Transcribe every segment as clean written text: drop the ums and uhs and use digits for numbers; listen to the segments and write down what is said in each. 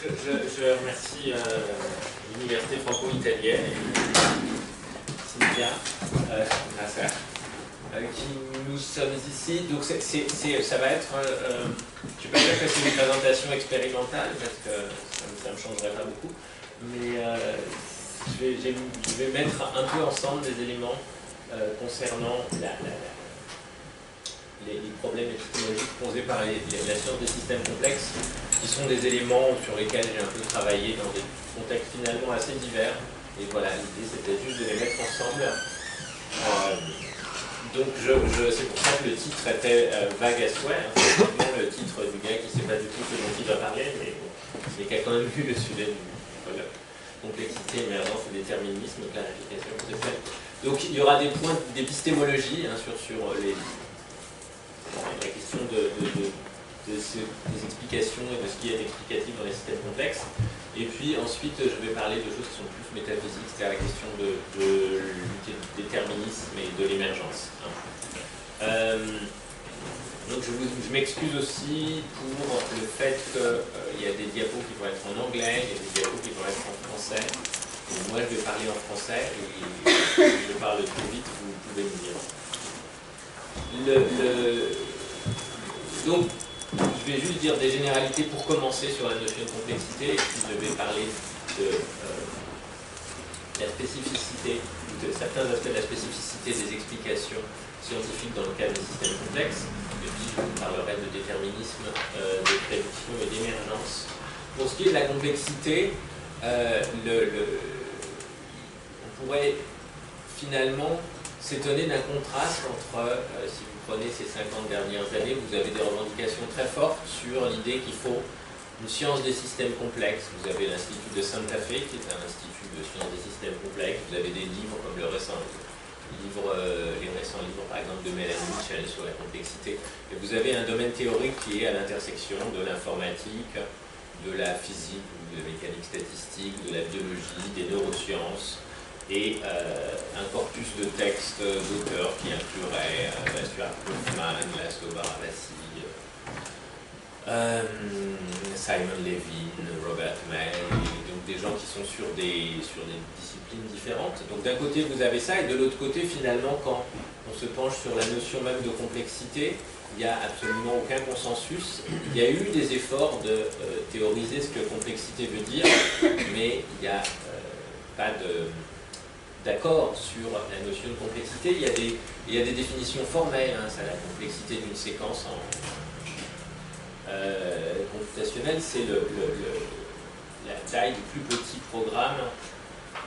je remercie l'Université franco-italienne et Cynthia Nasser, qui nous sommes ici. Donc ça va être, je ne vais pas dire que c'est une présentation expérimentale, parce que ça ne me changerait pas beaucoup, mais je vais mettre un peu ensemble des éléments concernant les problèmes épistémologiques posés par la science des systèmes complexes, qui sont des éléments sur lesquels j'ai un peu travaillé dans des contextes finalement assez divers. Et voilà, l'idée c'était juste de les mettre ensemble. Donc c'est pour ça que le titre était vague à souhait. C'est vraiment le titre du gars qui ne sait pas du tout ce dont il va parler, mais qui a quand même vu le sujet de complexité, émergence et déterminisme, clarification conceptuelle. Donc il y aura des points d'épistémologie sur la question des explications et de ce qui est explicatif dans les systèmes complexes. Et puis ensuite, je vais parler de choses qui sont plus métaphysiques, c'est-à-dire la question du déterminisme et de l'émergence. Donc je m'excuse aussi pour le fait qu'il y a des diapos qui vont être en anglais, il y a des diapos qui vont être en français. Et moi, je vais parler en français, et si je parle trop vite, vous pouvez me dire. Donc, je vais juste dire des généralités pour commencer sur la notion de complexité, et puis je vais parler de la spécificité, de certains aspects de la spécificité des explications scientifiques dans le cadre des systèmes complexes, et puis je vous parlerai de déterminisme, de prédiction et d'émergence. Pour ce qui est de la complexité, on pourrait finalement s'étonner d'un contraste entre, si vous prenez ces 50 dernières années, vous avez des revendications très fortes sur l'idée qu'il faut une science des systèmes complexes. Vous avez l'Institut de Santa Fe, qui est un institut de science des systèmes complexes. Vous avez des livres comme les récents livres par exemple de Mélanie Mitchell sur la complexité. Et vous avez un domaine théorique qui est à l'intersection de l'informatique, de la physique, de la mécanique statistique, de la biologie, des neurosciences, et un corpus de textes d'auteurs qui inclurait Stuart Kauffman, Laszlo Barabasi, Simon Levin, Robert May, donc des gens qui sont sur des disciplines différentes. Donc d'un côté vous avez ça, et de l'autre côté finalement quand on se penche sur la notion même de complexité, il n'y a absolument aucun consensus. Il y a eu des efforts de théoriser ce que complexité veut dire, mais il n'y a pas d'accord sur la notion de complexité. Il y a des définitions formelles, c'est la complexité d'une séquence computationnelle, c'est la taille du plus petit programme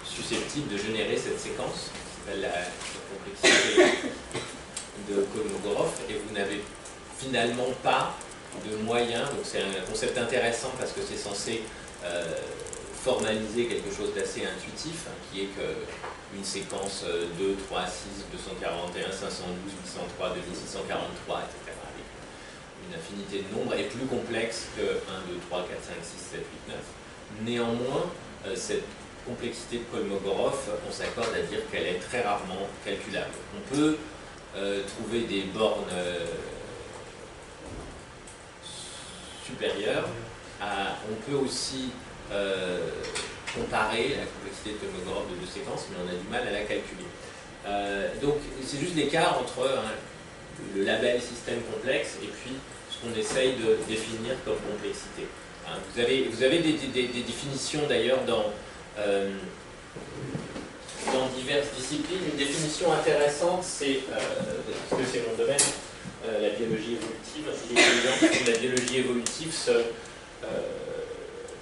susceptible de générer cette séquence, qui s'appelle la complexité de Kolmogorov, et vous n'avez finalement pas de moyens. Donc c'est un concept intéressant parce que c'est censé formaliser quelque chose d'assez intuitif, qui est qu'une séquence 2, 3, 6, 241, 512, 803, 2643, etc., avec une infinité de nombres, est plus complexe que 1, 2, 3, 4, 5, 6, 7, 8, 9. Néanmoins, cette complexité de Kolmogorov, on s'accorde à dire qu'elle est très rarement calculable. On peut trouver des bornes supérieures. On peut aussi comparer la complexité de Kolmogorov de deux séquences, mais on a du mal à la calculer. Donc c'est juste l'écart entre le label système complexe et puis ce qu'on essaye de définir comme complexité. Vous avez des définitions d'ailleurs dans diverses disciplines. Une définition intéressante, c'est, parce que c'est mon domaine, la biologie évolutive. Les gens de la biologie évolutive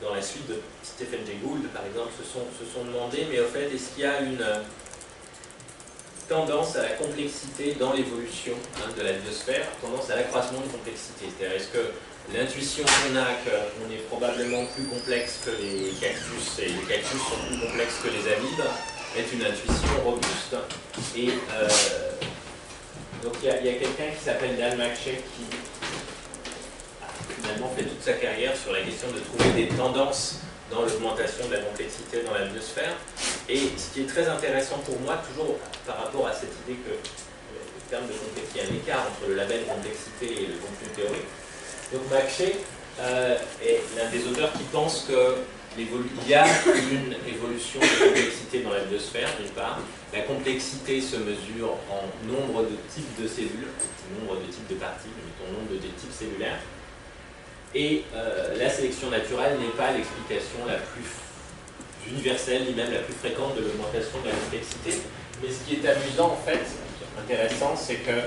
dans la suite de Stephen Jay Gould, par exemple, se sont demandé, mais au fait, est-ce qu'il y a une tendance à la complexité dans l'évolution de la biosphère, tendance à l'accroissement de complexité? C'est-à-dire, est-ce que l'intuition qu'on a qu'on est probablement plus complexe que les cactus, et les cactus sont plus complexes que les amibes, est une intuition robuste? Et donc il y a quelqu'un qui s'appelle Dan McShay qui finalement fait toute sa carrière sur la question de trouver des tendances dans l'augmentation de la complexité dans la biosphère. Et ce qui est très intéressant pour moi, toujours par rapport à cette idée que le terme de complexité, il y a un écart entre le label complexité et le contenu théorique. Donc McShay est l'un des auteurs qui pense qu'il y a une évolution de complexité dans la biosphère, d'une part. La complexité se mesure en nombre de types de cellules, nombre de types de particles, mettons nombre de types cellulaires. Et la sélection naturelle n'est pas l'explication la plus universelle, ni même la plus fréquente de l'augmentation de la complexité. Mais ce qui est amusant, en fait, intéressant, c'est que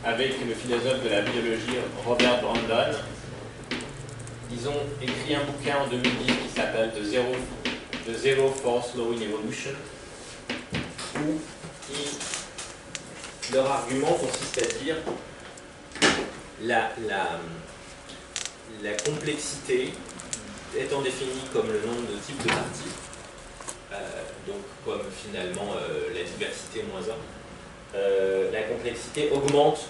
avec le philosophe de la biologie Robert Brandon, ils ont écrit un bouquin en 2010 qui s'appelle The Zero Force Law in Evolution, où leur argument consiste à dire la complexité étant définie comme le nombre de types de parties, donc comme finalement la diversité moins 1, la complexité augmente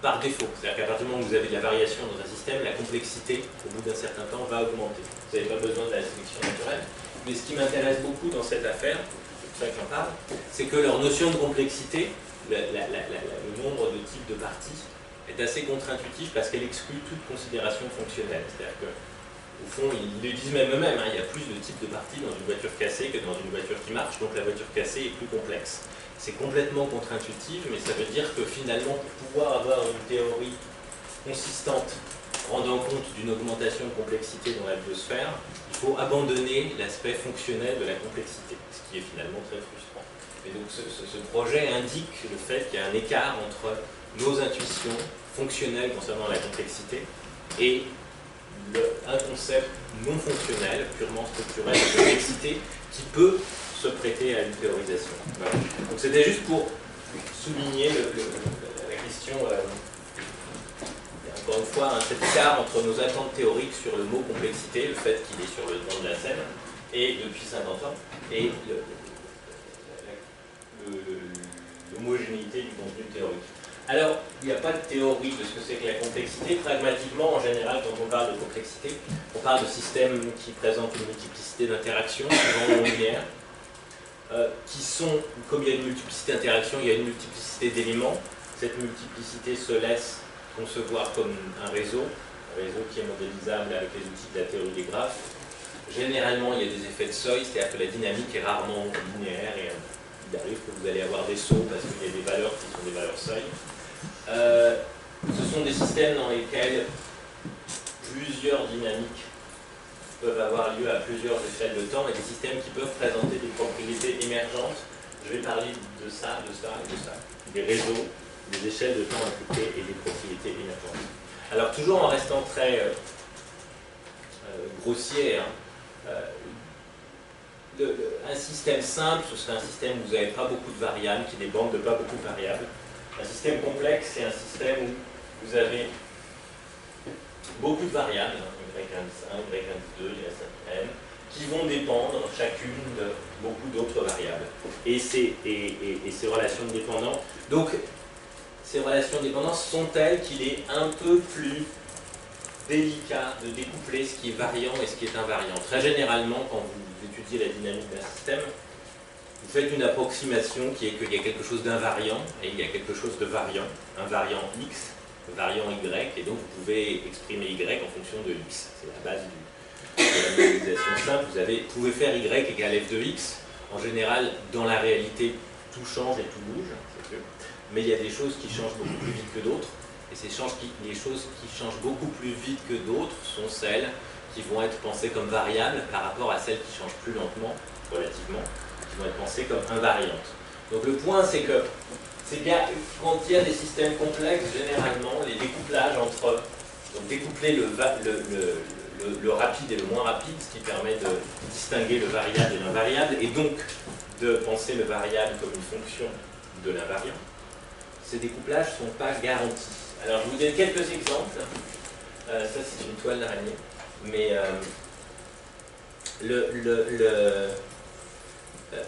par défaut. C'est-à-dire qu'à partir du moment où vous avez de la variation dans un système, la complexité, au bout d'un certain temps, va augmenter. Vous n'avez pas besoin de la sélection naturelle. Mais ce qui m'intéresse beaucoup dans cette affaire, c'est pour ça que j'en parle, c'est que leur notion de complexité, le nombre de types de parties, est assez contre-intuitif parce qu'elle exclut toute considération fonctionnelle. C'est-à-dire que, au fond, ils le disent même eux-mêmes, il y a plus de types de parties dans une voiture cassée que dans une voiture qui marche, donc la voiture cassée est plus complexe. C'est complètement contre-intuitif, mais ça veut dire que finalement, pour pouvoir avoir une théorie consistante rendant compte d'une augmentation de complexité dans la biosphère, il faut abandonner l'aspect fonctionnel de la complexité, ce qui est finalement très frustrant. Et donc ce projet indique le fait qu'il y a un écart entre nos intuitions fonctionnelles concernant la complexité et un concept non fonctionnel, purement structurel de complexité, qui peut se prêter à une théorisation. Voilà. Donc c'était juste pour souligner la question, encore une fois, cet écart entre nos attentes théoriques sur le mot complexité, le fait qu'il est sur le devant de la scène, et depuis 50 ans, et l'homogénéité du contenu théorique. Alors, il n'y a pas de théorie de ce que c'est que la complexité. Pragmatiquement, en général, quand on parle de complexité, on parle de systèmes qui présentent une multiplicité d'interactions, souvent non linéaires, qui sont, comme il y a une multiplicité d'interactions, il y a une multiplicité d'éléments. Cette multiplicité se laisse concevoir comme un réseau qui est modélisable avec les outils de la théorie des graphes. Généralement, il y a des effets de seuil, c'est-à-dire que la dynamique est rarement linéaire et il arrive que vous allez avoir des sauts parce qu'il y a des valeurs qui sont des valeurs seuil. Ce sont des systèmes dans lesquels plusieurs dynamiques peuvent avoir lieu à plusieurs échelles de temps et des systèmes qui peuvent présenter des propriétés émergentes. Je vais parler de ça, de ça et de ça. Des réseaux, des échelles de temps impliquées et des propriétés émergentes. Alors toujours en restant très grossier, un système simple, ce serait un système où vous n'avez pas beaucoup de variables, qui dépendent de pas beaucoup de variables. Un système complexe, c'est un système où vous avez beaucoup de variables, y1, y2, y n, qui vont dépendre chacune de beaucoup d'autres variables. Et ces relations de dépendance, donc ces relations de dépendance sont telles qu'il est un peu plus délicat de découpler ce qui est variant et ce qui est invariant. Très généralement, quand vous étudiez la dynamique d'un système, vous faites une approximation qui est qu'il y a quelque chose d'invariant et il y a quelque chose de variant, un variant X, un variant Y, et donc vous pouvez exprimer Y en fonction de X. C'est la base de la modélisation simple. Vous pouvez faire Y égale f de X. En général, dans la réalité, tout change et tout bouge, c'est sûr. Mais il y a des choses qui changent beaucoup plus vite que d'autres. Et les choses qui changent beaucoup plus vite que d'autres sont celles qui vont être pensées comme variables par rapport à celles qui changent plus lentement, relativement, qui vont être pensées comme invariantes. Donc le point, c'est que quand il y a des systèmes complexes, généralement, les découplages entre... Donc découpler le rapide et le moins rapide, ce qui permet de distinguer le variable et l'invariable, et donc de penser le variable comme une fonction de l'invariant, ces découplages ne sont pas garantis. Alors je vous donne quelques exemples. Ça c'est une toile d'araignée, mais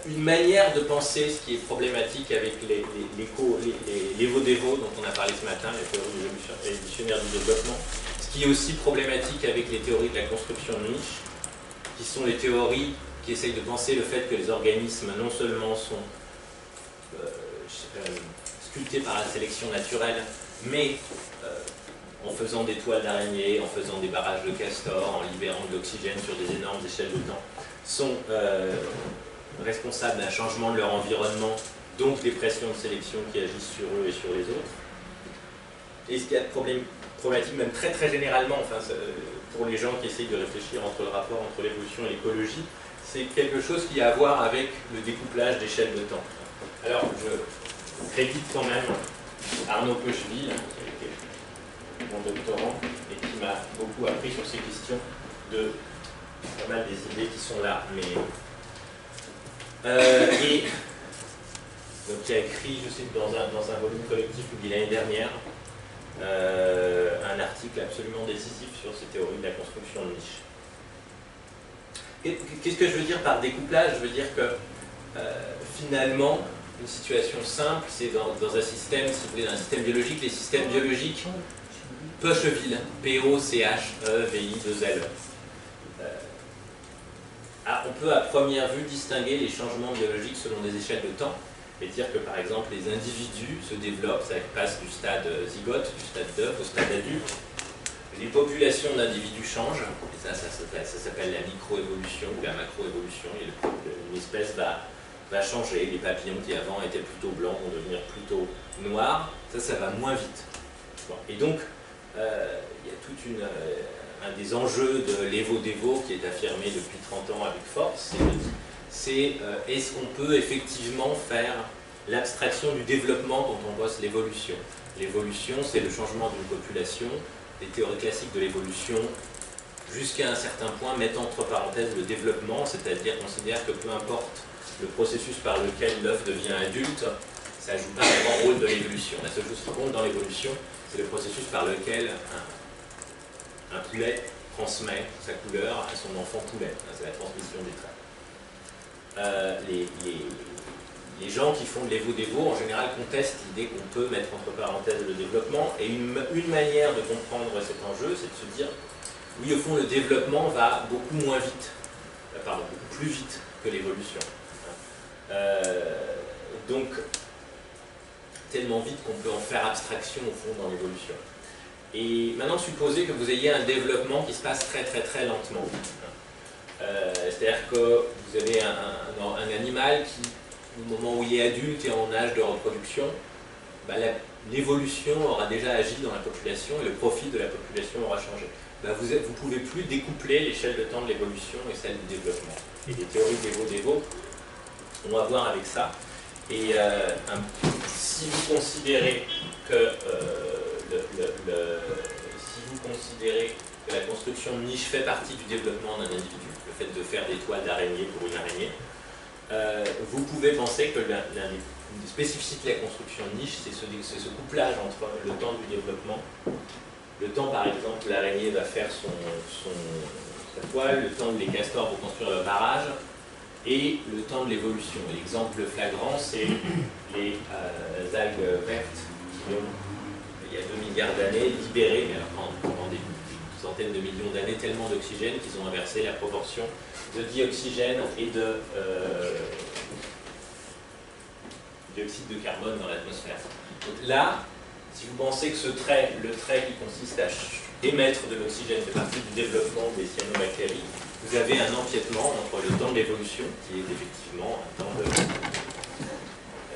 une manière de penser ce qui est problématique avec les VODEVO dont on a parlé ce matin, les théories évolutionnaires du développement, ce qui est aussi problématique avec les théories de la construction de niche, qui sont les théories qui essayent de penser le fait que les organismes non seulement sont sculptés par la sélection naturelle, mais en faisant des toiles d'araignées, en faisant des barrages de castors, en libérant de l'oxygène sur des énormes échelles de temps, sont responsables d'un changement de leur environnement, donc des pressions de sélection qui agissent sur eux et sur les autres. Et ce qu'il y a de problématique, même très très généralement, enfin, pour les gens qui essayent de réfléchir entre le rapport entre l'évolution et l'écologie, c'est quelque chose qui a à voir avec le découplage d'échelles de temps. Alors, je crédite quand même Arnaud Pecheville, qui a été mon doctorant et qui m'a beaucoup appris sur ces questions de pas mal des idées qui sont là. Mais, et donc, qui a écrit, je sais, dans un volume collectif publié l'année dernière, un article absolument décisif sur ces théories de la construction de niche. Qu'est-ce que je veux dire par découplage? Je veux dire que finalement, une situation simple, c'est dans un système, si vous voulez, dans un système biologique, les systèmes biologiques, Pecheville, P-O-C-H-E-V-I-2-L. On peut à première vue distinguer les changements biologiques selon des échelles de temps, et dire que par exemple les individus se développent, ça passe du stade zygote, du stade d'œuf au stade adulte. Les populations d'individus changent, et ça s'appelle la microévolution ou la macroévolution, et une espèce va changer. Les papillons qui avant étaient plutôt blancs vont devenir plutôt noirs, ça va moins vite. Bon. Et donc, il y a tout un des enjeux de l'Evo-Devo qui est affirmé depuis 30 ans avec force, c'est est-ce qu'on peut effectivement faire l'abstraction du développement dont on bosse l'évolution. L'évolution, c'est le changement d'une population. Les théories classiques de l'évolution, jusqu'à un certain point, mettent entre parenthèses le développement, c'est-à-dire considèrent que peu importe le processus par lequel l'œuf devient adulte, ça ne joue pas un grand rôle de l'évolution. La seule chose qui compte dans l'évolution, c'est le processus par lequel un poulet transmet sa couleur à son enfant poulet. C'est la transmission des traits. Les gens qui font de l'Evo-Devo, en général, contestent l'idée qu'on peut mettre entre parenthèses le développement. Et une manière de comprendre cet enjeu, c'est de se dire, oui, au fond, le développement va beaucoup moins vite, beaucoup plus vite que l'évolution. Donc, tellement vite qu'on peut en faire abstraction, au fond, dans l'évolution. Et maintenant, supposez que vous ayez un développement qui se passe très, très, très lentement. C'est-à-dire que vous avez un animal qui, au moment où il est adulte et en âge de reproduction, l'évolution aura déjà agi dans la population et le profil de la population aura changé. Vous ne pouvez plus découpler l'échelle de temps de l'évolution et celle du développement. Et les théories d'Evo-Devo ont à voir avec ça. Et si vous considérez que la construction de niche fait partie du développement d'un individu, le fait de faire des toiles d'araignée pour une araignée, vous pouvez penser que l'une des spécificités de la construction de niche, c'est ce couplage entre le temps du développement, le temps par exemple où l'araignée va faire sa toile, le temps où les castors vont construire leur barrage, et le temps de l'évolution. L'exemple flagrant, c'est les algues vertes qui ont, il y a 2 milliards d'années, libéré, pendant des centaines de millions d'années, tellement d'oxygène qu'ils ont inversé la proportion de dioxygène et de dioxyde de carbone dans l'atmosphère. Donc là, si vous pensez que le trait qui consiste à émettre de l'oxygène fait partie du développement des cyanobactéries, vous avez un empiètement entre le temps de l'évolution, qui est effectivement un temps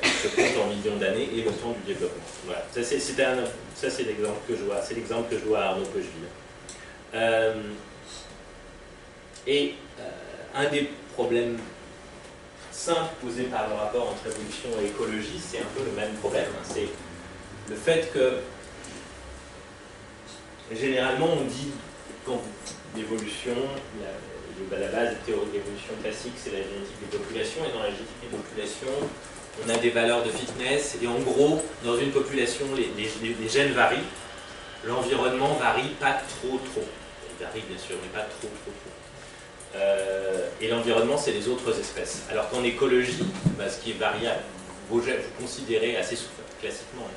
se compte en millions d'années, et le temps du développement. Voilà. Ça c'est l'exemple que je vois. C'est l'exemple que je vois à Arnaud Pecheville. Un des problèmes simples posés par le rapport entre évolution et écologie, c'est un peu le même problème. C'est le fait que généralement on dit quand l'évolution, la base des théories de l'évolution classique, c'est la génétique des populations, et dans la génétique des populations, on a des valeurs de fitness, et en gros, dans une population, les gènes varient, l'environnement varie pas trop. Il varie bien sûr, mais pas trop. Et l'environnement, c'est les autres espèces. Alors qu'en écologie, ce qui est variable, vous considérez assez souvent, classiquement,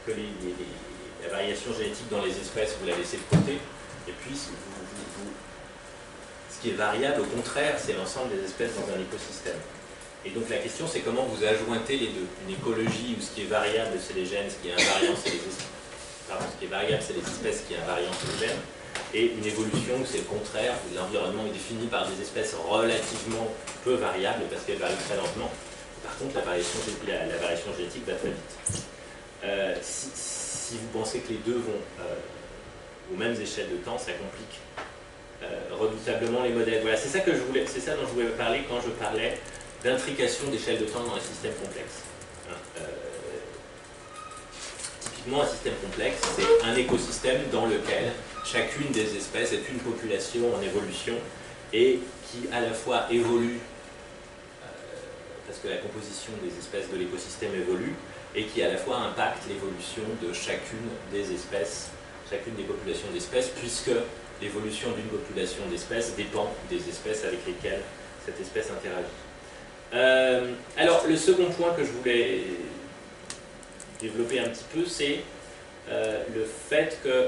que la variation génétique dans les espèces, vous la laissez de côté, et puis ce qui est variable, au contraire, c'est l'ensemble des espèces dans un écosystème. Et donc la question, c'est comment vous adjointez les deux. Une écologie où ce qui est variable, c'est les gènes, ce qui est invariant, c'est les espèces. pardon, ce qui est variable, c'est les espèces qui invariant sur le gène, et une évolution, c'est le contraire, où l'environnement est défini par des espèces relativement peu variables, parce qu'elles varient très lentement. Par contre, la variation génétique va très vite. Si vous pensez que les deux vont aux mêmes échelles de temps, ça complique redoutablement les modèles. Voilà, c'est ça dont je voulais parler quand je parlais d'intrication d'échelles de temps dans les systèmes complexes. Typiquement, un système complexe, c'est un écosystème dans lequel chacune des espèces est une population en évolution et qui à la fois évolue, parce que la composition des espèces de l'écosystème évolue, et qui à la fois impacte l'évolution de chacune des espèces, chacune des populations d'espèces, puisque l'évolution d'une population d'espèces dépend des espèces avec lesquelles cette espèce interagit. Alors, le second point que je voulais développer un petit peu, c'est le fait que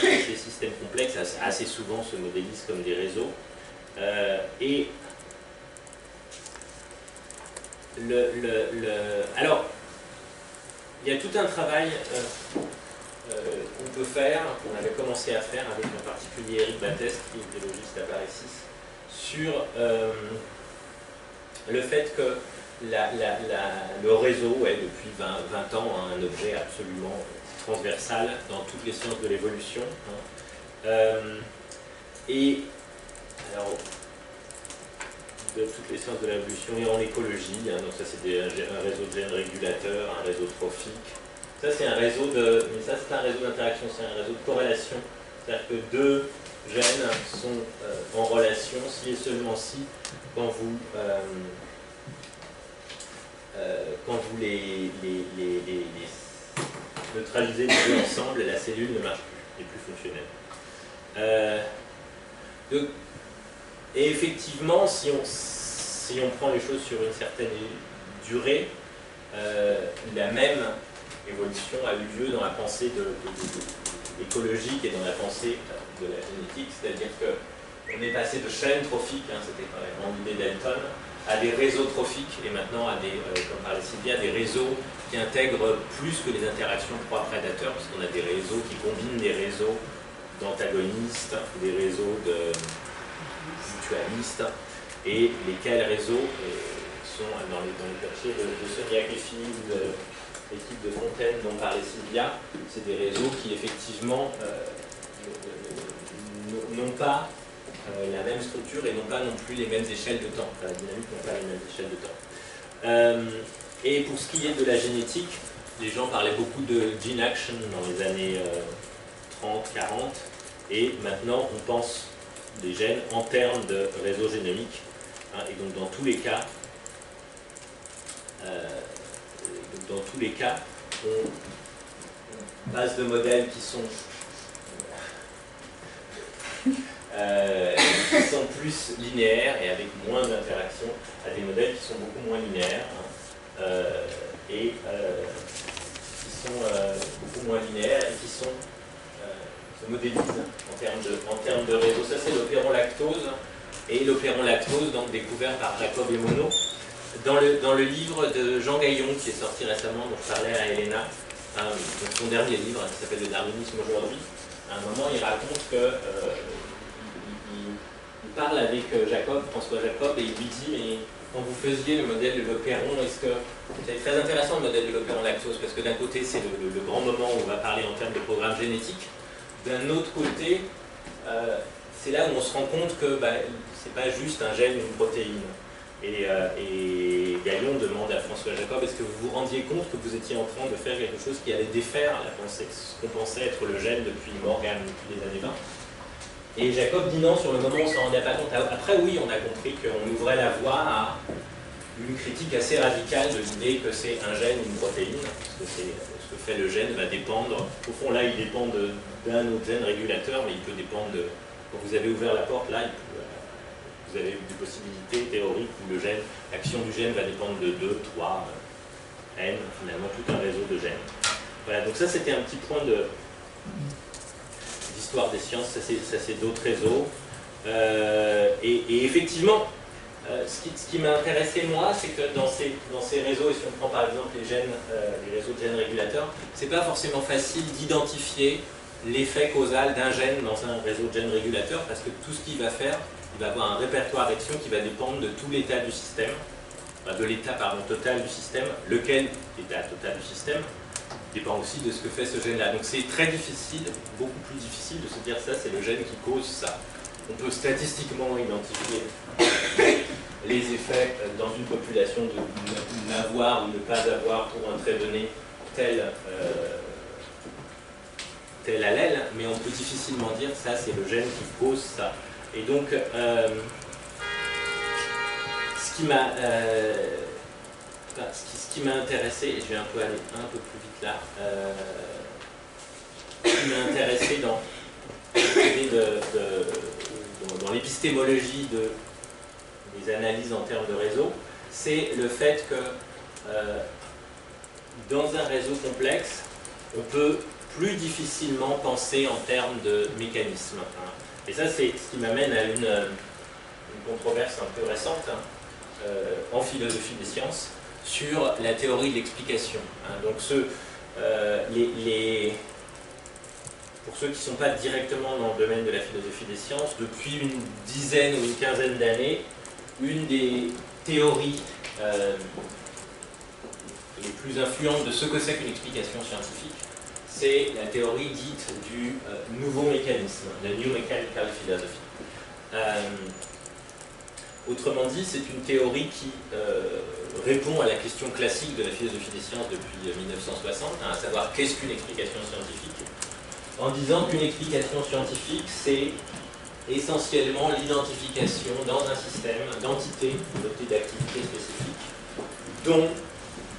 ces systèmes complexes assez souvent se modélisent comme des réseaux. Alors, il y a tout un travail qu'on peut faire, qu'on avait commencé à faire avec en particulier Eric Batteste, qui est biologiste à Paris 6, sur le fait que le réseau est depuis 20 ans un objet absolument transversal dans toutes les sciences de l'évolution. Et alors, de toutes les sciences de l'évolution et en écologie, donc ça c'est un réseau de gènes régulateurs, un réseau trophique. Ça c'est un réseau mais ça c'est un réseau d'interaction, c'est un réseau de corrélation. C'est-à-dire que deux gènes sont en relation si et seulement si quand vous les neutralisez les deux ensemble, la cellule ne marche plus, n'est plus fonctionnelle. Et effectivement, si on prend les choses sur une certaine durée, la même évolution a eu lieu dans la pensée écologique et dans la pensée de la génétique, c'est-à-dire qu'on est passé de chaînes trophiques, c'était quand même l'idée d'Elton, à des réseaux trophiques et maintenant à des, comme parlait Sylvia, des réseaux qui intègrent plus que les interactions proie-prédateur, parce qu'on a des réseaux qui combinent des réseaux d'antagonistes, des réseaux de mutualistes, et lesquels réseaux sont dans les papiers de Sonia Keffi ou de l'équipe de Fontaine dont parlait Sylvia, c'est des réseaux qui effectivement n'ont pas la même structure et n'ont pas non plus les mêmes échelles de temps. Enfin, la dynamique n'a pas les mêmes échelles de temps. Et pour ce qui est de la génétique, les gens parlaient beaucoup de gene action dans les années 30, 40, et maintenant on pense des gènes en termes de réseau génomique. Et donc dans tous les cas, on passe de modèles qui sont plus linéaires et avec moins d'interactions à des modèles qui sont beaucoup moins linéaires et qui sont beaucoup moins linéaires et qui se modélisent en termes de réseau. Ça c'est l'opéron lactose, et l'opéron lactose donc découvert par Jacob et Monod dans le livre de Jean Gaillon qui est sorti récemment, dont je parlais à Elena, son dernier livre qui s'appelle Le darwinisme aujourd'hui. À un moment il raconte que il parle avec François Jacob, et il lui dit: mais quand vous faisiez le modèle de l'opéron, c'est très intéressant le modèle de l'opéron lactose, parce que d'un côté c'est le grand moment où on va parler en termes de programme génétique, d'un autre côté c'est là où on se rend compte que c'est pas juste un gène ou une protéine. Et Gaillon demande à François Jacob: est-ce que vous vous rendiez compte que vous étiez en train de faire quelque chose qui allait défaire la pensée, ce qu'on pensait être le gène depuis Morgan, depuis les années 20? Et Jacob dit non, sur le moment on ne s'en rendait pas compte. Après oui, on a compris qu'on ouvrait la voie à une critique assez radicale de l'idée que c'est un gène ou une protéine, parce que ce que fait le gène va dépendre, au fond là il dépend d'un autre gène régulateur, mais il peut dépendre de, quand vous avez ouvert la porte là, vous avez des possibilités théoriques où l'action du gène va dépendre de 2, 3, n, finalement tout un réseau de gènes. Voilà, donc ça c'était un petit point d'histoire des sciences, ça c'est d'autres réseaux. Et effectivement, Ce qui m'a intéressé, moi, c'est que dans ces réseaux, et si on prend par exemple les réseaux de gènes régulateurs, c'est pas forcément facile d'identifier l'effet causal d'un gène dans un réseau de gènes régulateurs, parce que tout ce qu'il va faire, il va avoir un répertoire d'action qui va dépendre de tout l'état du système, de l'état total du système, lequel état total du système dépend aussi de ce que fait ce gène-là. Donc c'est très difficile, beaucoup plus difficile de se dire ça, c'est le gène qui cause ça. On peut statistiquement identifier les effets dans une population de n'avoir ou ne pas avoir pour un trait donné tel allèle, mais on peut difficilement dire ça c'est le gène qui cause ça. Et donc ce qui m'a intéressé, et je vais un peu aller un peu plus vite là, ce qui m'a intéressé dans l'épistémologie des analyses en termes de réseau, c'est le fait que dans un réseau complexe, on peut plus difficilement penser en termes de mécanismes. Et ça, c'est ce qui m'amène à une controverse un peu récente en philosophie des sciences sur la théorie de l'explication. Donc pour ceux qui ne sont pas directement dans le domaine de la philosophie des sciences, depuis une dizaine ou une quinzaine d'années, une des théories les plus influentes de ce que c'est qu'une explication scientifique, c'est la théorie dite du nouveau mécanisme, de New Mechanical Philosophy. Autrement dit, c'est une théorie qui répond à la question classique de la philosophie des sciences depuis 1960, à savoir qu'est-ce qu'une explication scientifique, en disant qu'une explication scientifique, c'est essentiellement l'identification dans un système d'entités dotées d'activités spécifiques, dont,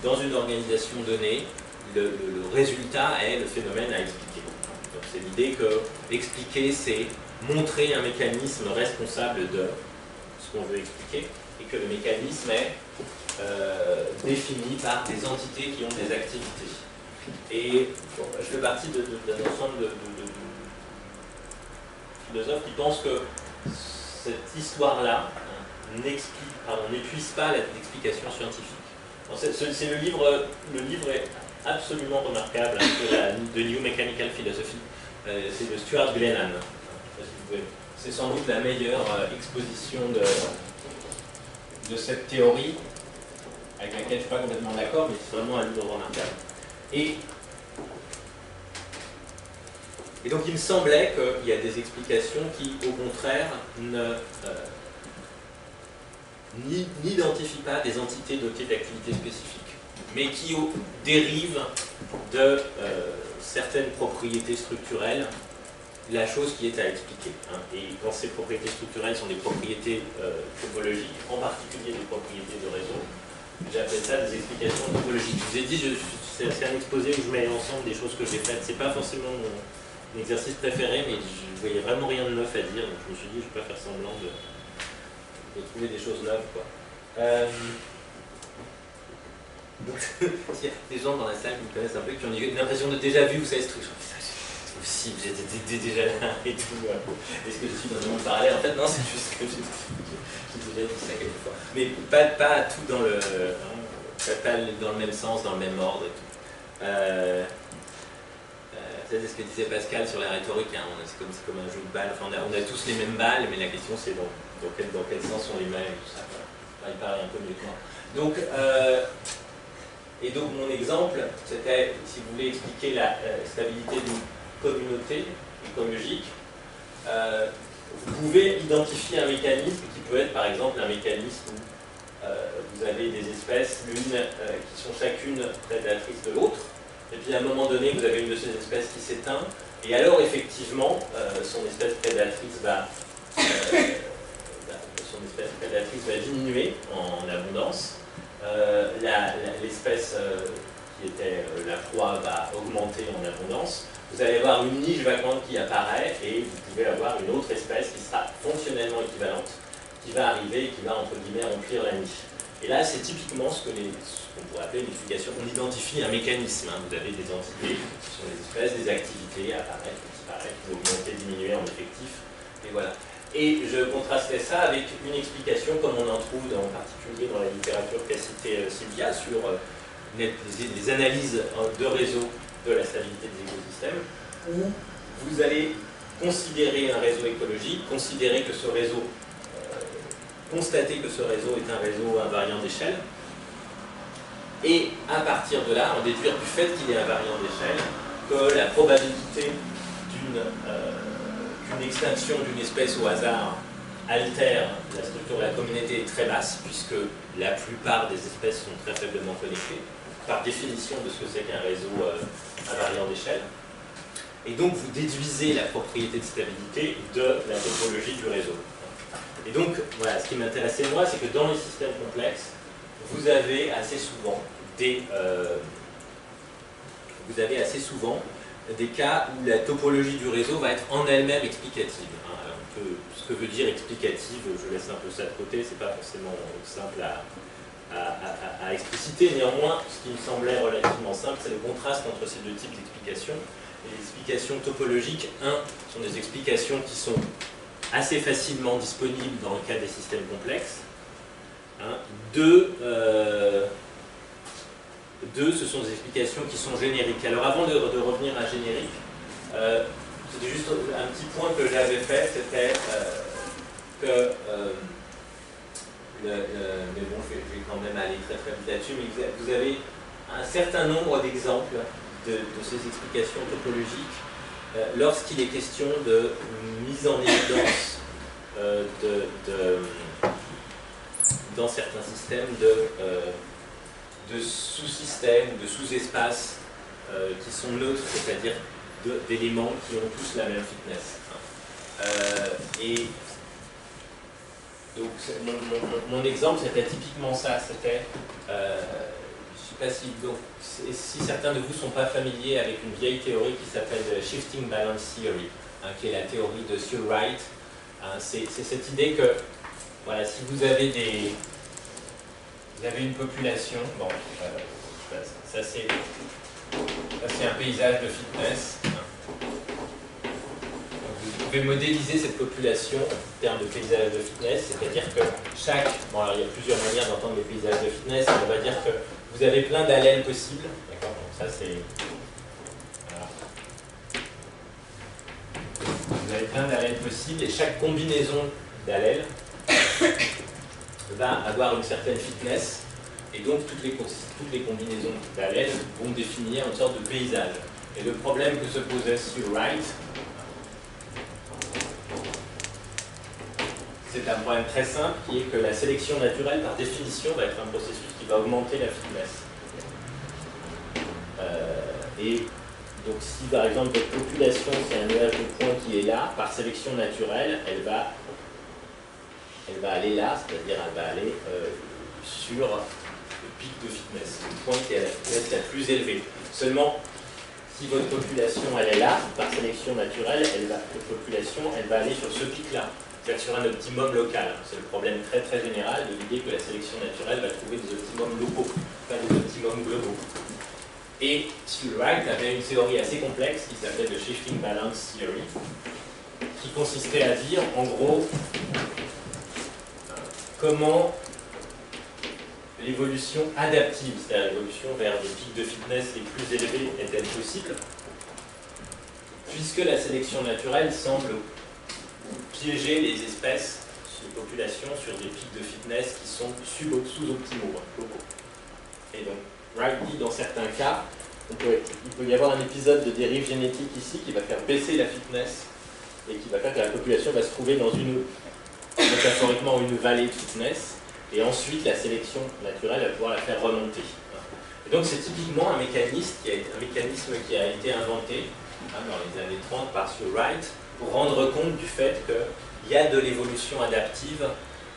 dans une organisation donnée, le résultat est le phénomène à expliquer. Donc c'est l'idée que expliquer, c'est montrer un mécanisme responsable de ce qu'on veut expliquer, et que le mécanisme est défini par des entités qui ont des activités. Et bon, je fais partie d'un ensemble de philosophes qui pensent que cette histoire-là n'épuise pas l'explication scientifique. C'est le livre est absolument remarquable de New Mechanical Philosophy. C'est de Stuart Glennan. C'est sans doute la meilleure exposition de cette théorie, avec laquelle je ne suis pas complètement d'accord, mais c'est vraiment un livre remarquable. Et donc il me semblait qu'il y a des explications qui, au contraire, n'identifient pas des entités dotées d'activités spécifiques, mais qui dérivent de certaines propriétés structurelles, la chose qui est à expliquer. Et quand ces propriétés structurelles sont des propriétés topologiques, en particulier des propriétés de réseau, j'appelle ça des explications topologiques. Je vous ai dit, c'est un exposé où je mets ensemble des choses que j'ai faites. C'est pas forcément mon exercice préféré, mais je ne voyais vraiment rien de neuf à dire, donc je me suis dit, je ne vais pas faire semblant de trouver des choses neuves, quoi. Donc, il y a des gens dans la salle qui me connaissent un peu, qui ont une impression de déjà vu, vous savez ce truc. Si, j'étais déjà là et tout. Est-ce que je suis dans un monde parallèle? En fait, non, c'est juste que j'ai déjà dit ça quelquefois. Mais pas tout dans le même sens, dans le même ordre et tout. C'est ce que disait Pascal sur la rhétorique. C'est comme un jeu de balles. Enfin, on a tous les mêmes balles, mais la question c'est dans quel sens on les met et tout ça. Enfin, il paraît un peu mieux que moi. Donc, et donc mon exemple, c'était, si vous voulez expliquer la stabilité d'une communauté écologique, vous pouvez identifier un mécanisme qui peut être par exemple un mécanisme où vous avez des espèces, l'une qui sont chacune prédatrices de l'autre, et puis à un moment donné vous avez une de ces espèces qui s'éteint, et alors effectivement son espèce prédatrice va diminuer en abondance, l'espèce qui était la proie va augmenter en abondance. Vous allez avoir une niche vacante qui apparaît et vous pouvez avoir une autre espèce qui sera fonctionnellement équivalente, qui va arriver et qui va entre guillemets remplir la niche. Et là, c'est typiquement ce qu'on pourrait appeler une explication. On identifie un mécanisme. Vous avez des entités qui sont des espèces, des activités apparaissent, disparaissent, qui vont augmenter, diminuer en effectif. Et voilà. Et je contrastais ça avec une explication, comme on en trouve en particulier dans la littérature qu'a citée Sylvia, sur les analyses de réseau de la stabilité des écosystèmes, où vous allez considérer un réseau écologique, considérer que ce réseau, constater que ce réseau est un réseau invariant d'échelle, et à partir de là, en déduire du fait qu'il est invariant d'échelle, que la probabilité qu'une extinction d'une espèce au hasard altère la structure de la communauté est très basse, puisque la plupart des espèces sont très faiblement connectées, par définition de ce que c'est qu'un réseau invariant d'échelle. Et donc vous déduisez la propriété de stabilité de la topologie du réseau. Et donc, voilà, ce qui m'intéressait moi, c'est que dans les systèmes complexes, vous avez assez souvent des cas où la topologie du réseau va être en elle-même explicative. Alors, ce que veut dire explicative, je laisse un peu ça de côté, c'est pas forcément simple à expliciter. Néanmoins, ce qui me semblait relativement simple, c'est le contraste entre ces deux types d'explications. Les explications topologiques, sont des explications qui sont assez facilement disponibles dans le cas des systèmes complexes. Deux, ce sont des explications qui sont génériques. Alors avant de revenir à générique, c'était juste un petit point que j'avais fait, c'était que, mais bon, je vais quand même aller très très vite là-dessus, mais vous avez un certain nombre d'exemples de ces explications topologiques lorsqu'il est question de mise en évidence dans certains systèmes de sous-systèmes ou de sous-espaces qui sont neutres, c'est-à-dire d'éléments qui ont tous la même fitness. Et donc mon exemple, c'était typiquement ça, c'était, je ne sais pas si certains de vous ne sont pas familiers avec une vieille théorie qui s'appelle Shifting Balance Theory, qui est la théorie de Sir Wright. C'est cette idée que, voilà, si vous avez une population, bon, ça c'est un paysage de fitness. Vous pouvez modéliser cette population en termes de paysage de fitness, c'est-à-dire que bon, alors il y a plusieurs manières d'entendre les paysages de fitness, on va dire que vous avez plein d'allèles possibles, d'accord, donc ça c'est... Voilà. Vous avez plein d'allèles possibles et chaque combinaison d'allèles va avoir une certaine fitness, et donc toutes les combinaisons d'allèles vont définir une sorte de paysage. Et le problème que se posait Sir Wright, c'est un problème très simple qui est que la sélection naturelle, par définition, va être un processus qui va augmenter la fitness. Et donc si par exemple votre population c'est un nuage de points qui est là, par sélection naturelle, elle va aller là, c'est-à-dire elle va aller sur le pic de fitness, le point qui est à la fitness la plus élevée. Seulement, si votre population elle est là, par sélection naturelle, votre population elle va aller sur ce pic-là, c'est-à-dire sur un optimum local. C'est le problème très très général de l'idée que la sélection naturelle va trouver des optimums locaux, pas des optimums globaux. Et Sir Wright avait une théorie assez complexe qui s'appelait le Shifting Balance Theory, qui consistait à dire, en gros, comment l'évolution adaptive, c'est-à-dire l'évolution vers des pics de fitness les plus élevés, est-elle possible, puisque la sélection naturelle semble piéger les espèces, les populations, sur des pics de fitness qui sont sous-optimaux, locaux. Et donc, Wright dit, dans certains cas, il peut y avoir un épisode de dérive génétique ici qui va faire baisser la fitness et qui va faire que la population va se trouver dans métaphoriquement, une vallée de fitness, et ensuite la sélection naturelle va pouvoir la faire remonter. Et donc c'est typiquement un mécanisme qui a été inventé dans les années 30 par Sir Wright pour rendre compte du fait qu'il y a de l'évolution adaptive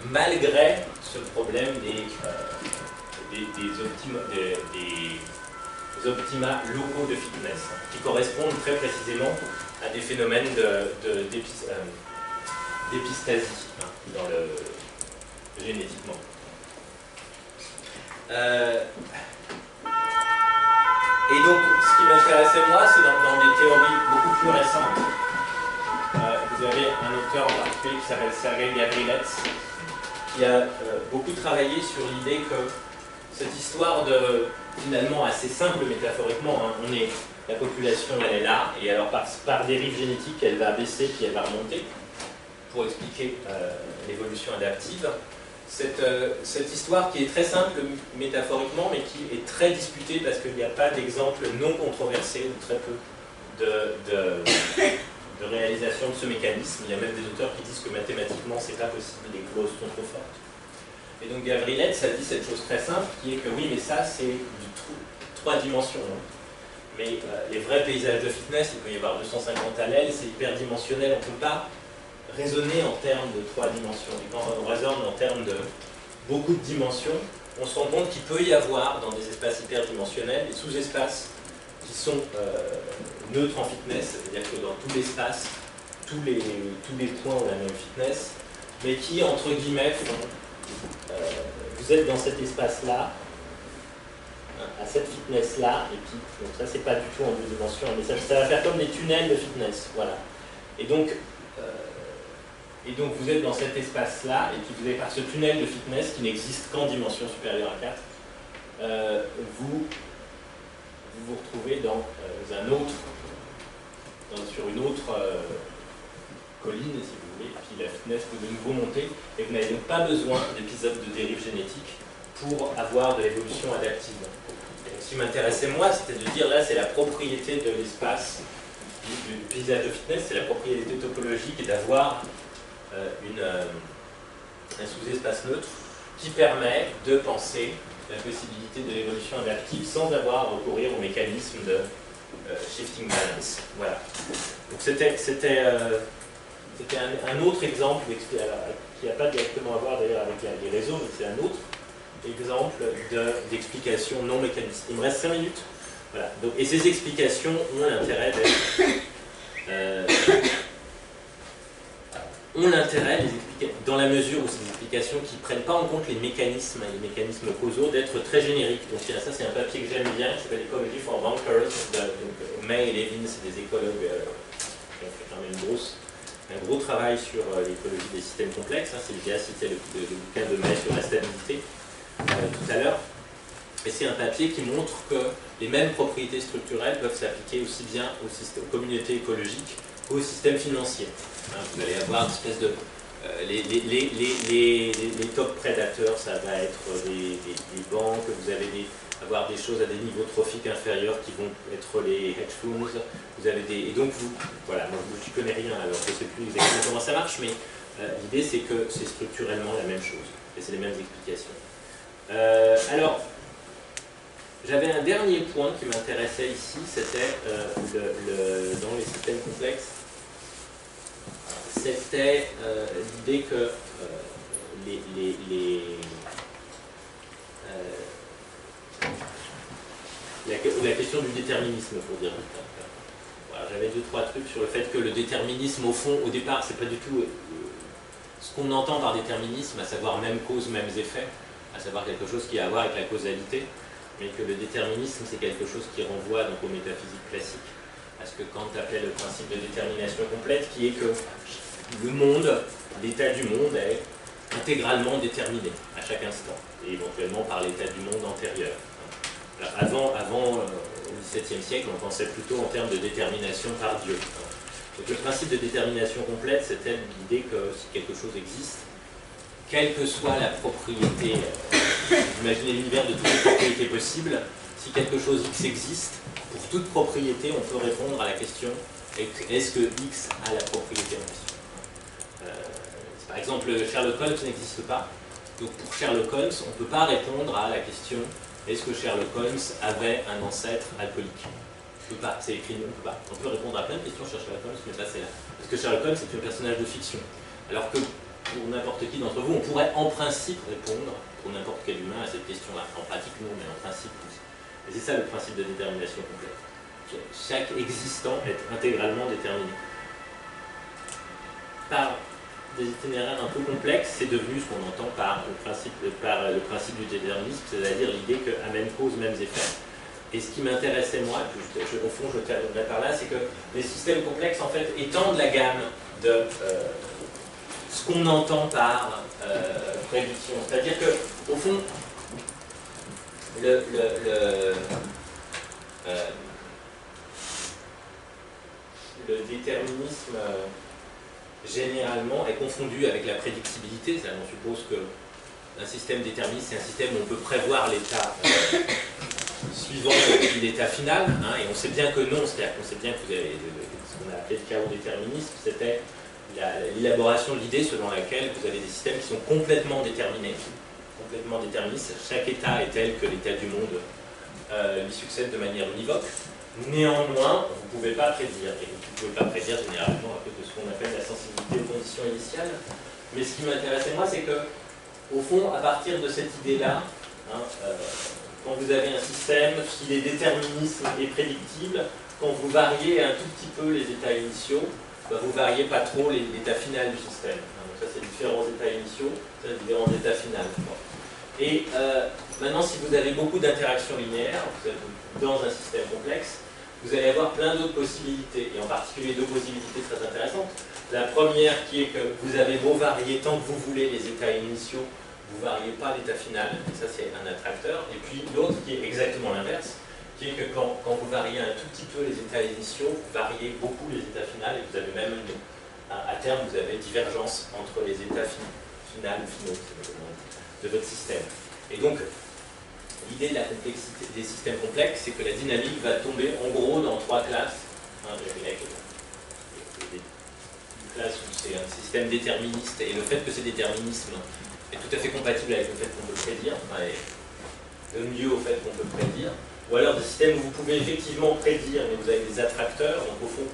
malgré ce problème des optima locaux de fitness, qui correspondent très précisément à des phénomènes d'épistasie génétiquement. Et donc, ce qui m'intéressait moi, c'est dans des théories beaucoup plus récentes, vous avez un auteur en particulier qui s'appelle Sergei Gavrilets, qui a beaucoup travaillé sur l'idée que cette histoire de, finalement assez simple métaphoriquement, hein, la population elle est là, et alors par dérive génétique elle va baisser puis elle va remonter, pour expliquer l'évolution adaptive. Cette histoire qui est très simple métaphoriquement, mais qui est très disputée parce qu'il n'y a pas d'exemple non controversé, ou très peu, de réalisation de ce mécanisme. Il y a même des auteurs qui disent que mathématiquement c'est pas possible, les clauses sont trop fortes. Et donc Gavrilets a dit cette chose très simple, qui est que oui, mais ça c'est du 3 dimensions. Hein. Mais les vrais paysages de fitness, il peut y avoir 250 allèles, c'est hyperdimensionnel, on ne peut pas raisonner en termes de 3 dimensions. Et quand on raisonne en termes de beaucoup de dimensions, on se rend compte qu'il peut y avoir dans des espaces hyperdimensionnels des sous-espaces qui sont neutres en fitness, c'est-à-dire que dans tout l'espace, tous les points ont la même fitness, mais qui, entre guillemets, font, vous êtes dans cet espace-là, à cette fitness-là, et puis, donc ça c'est pas du tout en 2 dimensions, mais ça va faire comme des tunnels de fitness, voilà. Et donc vous êtes dans cet espace-là, et puis vous avez par ce tunnel de fitness qui n'existe qu'en dimension supérieure à 4, vous retrouvez dans sur une autre colline, si vous voulez, et puis la fitness peut de nouveau monter, et vous n'avez donc pas besoin d'épisodes de dérive génétique pour avoir de l'évolution adaptive. Et donc, ce qui m'intéressait moi, c'était de dire là, c'est la propriété de l'espace du paysage de fitness, c'est la propriété topologique d'avoir un sous-espace neutre qui permet de penser la possibilité de l'évolution adaptive sans avoir à recourir au mécanisme de shifting balance. Voilà. Donc c'était un autre exemple qui n'a pas directement à voir d'ailleurs avec les réseaux, mais c'est un autre exemple d'explication non mécaniste. Il me reste 5 minutes. Voilà. Donc, et ces explications ont l'intérêt dans la mesure où ces explications qui ne prennent pas en compte les mécanismes causaux, d'être très génériques. Donc ça c'est un papier que j'aime bien, qui s'appelle Ecology for Bonkers. Donc May et Levin, c'est des écologues qui ont fait quand même un gros travail sur l'écologie des systèmes complexes. Hein. Sylvia citait le bouquin de May sur la stabilité tout à l'heure. Et c'est un papier qui montre que les mêmes propriétés structurelles peuvent s'appliquer aussi bien aux communautés écologiques qu'aux systèmes financiers. Hein, vous allez avoir une espèce de... les top prédateurs, ça va être des banques, vous allez avoir des choses à des niveaux trophiques inférieurs qui vont être les hedge funds, vous avez et donc voilà, moi je ne connais rien, alors je ne sais plus exactement comment ça marche, mais l'idée c'est que c'est structurellement la même chose, et c'est les mêmes explications. Alors, j'avais un dernier point qui m'intéressait ici, c'était dans les systèmes complexes, c'était l'idée que la question du déterminisme, pour dire. Voilà, j'avais 2-3 trucs sur le fait que le déterminisme, au fond, au départ, c'est pas du tout ce qu'on entend par déterminisme, à savoir même cause, mêmes effets, à savoir quelque chose qui a à voir avec la causalité, mais que le déterminisme, c'est quelque chose qui renvoie donc aux métaphysiques classiques, à ce que Kant appelait le principe de détermination complète, qui est que le monde, l'état du monde est intégralement déterminé à chaque instant, et éventuellement par l'état du monde antérieur. Alors avant au XVIIe siècle, on pensait plutôt en termes de détermination par Dieu. Donc le principe de détermination complète, c'était l'idée que si quelque chose existe, quelle que soit la propriété, imaginez l'univers de toutes les propriétés possibles, si quelque chose X existe, pour toute propriété, on peut répondre à la question est-ce que X a la propriété en question. Par exemple, Sherlock Holmes n'existe pas, donc pour Sherlock Holmes, on ne peut pas répondre à la question est-ce que Sherlock Holmes avait un ancêtre alcoolique. On ne peut pas, c'est écrit, on ne peut pas. On peut répondre à plein de questions sur Sherlock Holmes, mais pas celle-là. Parce que Sherlock Holmes est un personnage de fiction. Alors que pour n'importe qui d'entre vous, on pourrait en principe répondre, pour n'importe quel humain, à cette question-là. En pratique, non, mais en principe, oui. Et c'est ça le principe de détermination complète. Chaque existant est intégralement déterminé. Par des itinéraires un peu complexes, c'est devenu ce qu'on entend par le principe du déterminisme, c'est-à-dire l'idée que à même cause, mêmes effets. Et ce qui m'intéressait moi, et puis au fond je terminerai par là, c'est que les systèmes complexes en fait étendent la gamme de ce qu'on entend par prédiction. C'est-à-dire que, au fond, le déterminisme généralement est confondu avec la prédictibilité. On suppose qu'un système déterministe, c'est un système où on peut prévoir l'état suivant l'état final, hein, et on sait bien que non, c'est-à-dire qu'on sait bien que vous avez ce qu'on a appelé le chaos déterminisme, c'était l'élaboration de l'idée selon laquelle vous avez des systèmes qui sont complètement déterminés, complètement déterministes. Chaque état est tel que l'état du monde lui succède de manière univoque. Néanmoins, vous ne pouvez pas prédire, et vous ne pouvez pas prédire généralement à cause de ce qu'on appelle la sensibilité aux conditions initiales. Mais ce qui m'intéressait moi, c'est que, au fond, à partir de cette idée-là, hein, quand vous avez un système, si les déterminismes est prédictible, quand vous variez un tout petit peu les états initiaux, bah, vous ne variez pas trop l'état final du système. Donc ça, c'est différents états initiaux, ça, c'est différents états finaux. Et maintenant, si vous avez beaucoup d'interactions linéaires, vous êtes dans un système complexe, vous allez avoir plein d'autres possibilités, et en particulier deux possibilités très intéressantes. La première qui est que vous avez beau varier tant que vous voulez les états initiaux, vous ne variez pas l'état final, et ça c'est un attracteur. Et puis l'autre qui est exactement l'inverse, qui est que quand vous variez un tout petit peu les états initiaux, vous variez beaucoup les états finaux, et vous avez même, à terme, vous avez divergence entre les états finaux de votre système. Et donc, l'idée de la complexité des systèmes complexes, c'est que la dynamique va tomber en gros dans trois classes. Hein, une classe où c'est un système déterministe, et le fait que ce déterminisme est tout à fait compatible avec le fait qu'on peut le prédire, enfin, donne lieu au fait qu'on peut le prédire. Ou alors des systèmes où vous pouvez effectivement prédire, mais vous avez des attracteurs, donc au fond,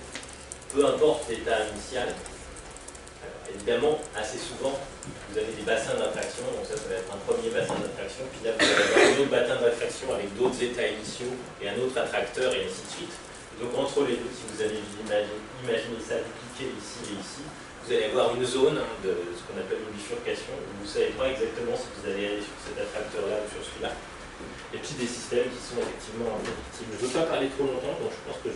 peu importe l'état initial. Alors, évidemment, assez souvent, vous avez des bassins d'attraction, donc ça va être un premier bassin d'attraction, puis là vous allez avoir un autre bassin d'attraction avec d'autres états initiaux et un autre attracteur, et ainsi de suite. Et donc entre les deux, si vous allez imaginer ça dupliqué ici et ici, vous allez avoir une zone de ce qu'on appelle une bifurcation, où vous ne savez pas exactement si vous allez aller sur cet attracteur-là ou sur celui-là. Et puis des systèmes qui sont effectivement imprédictibles. Je ne veux pas parler trop longtemps, donc je pense que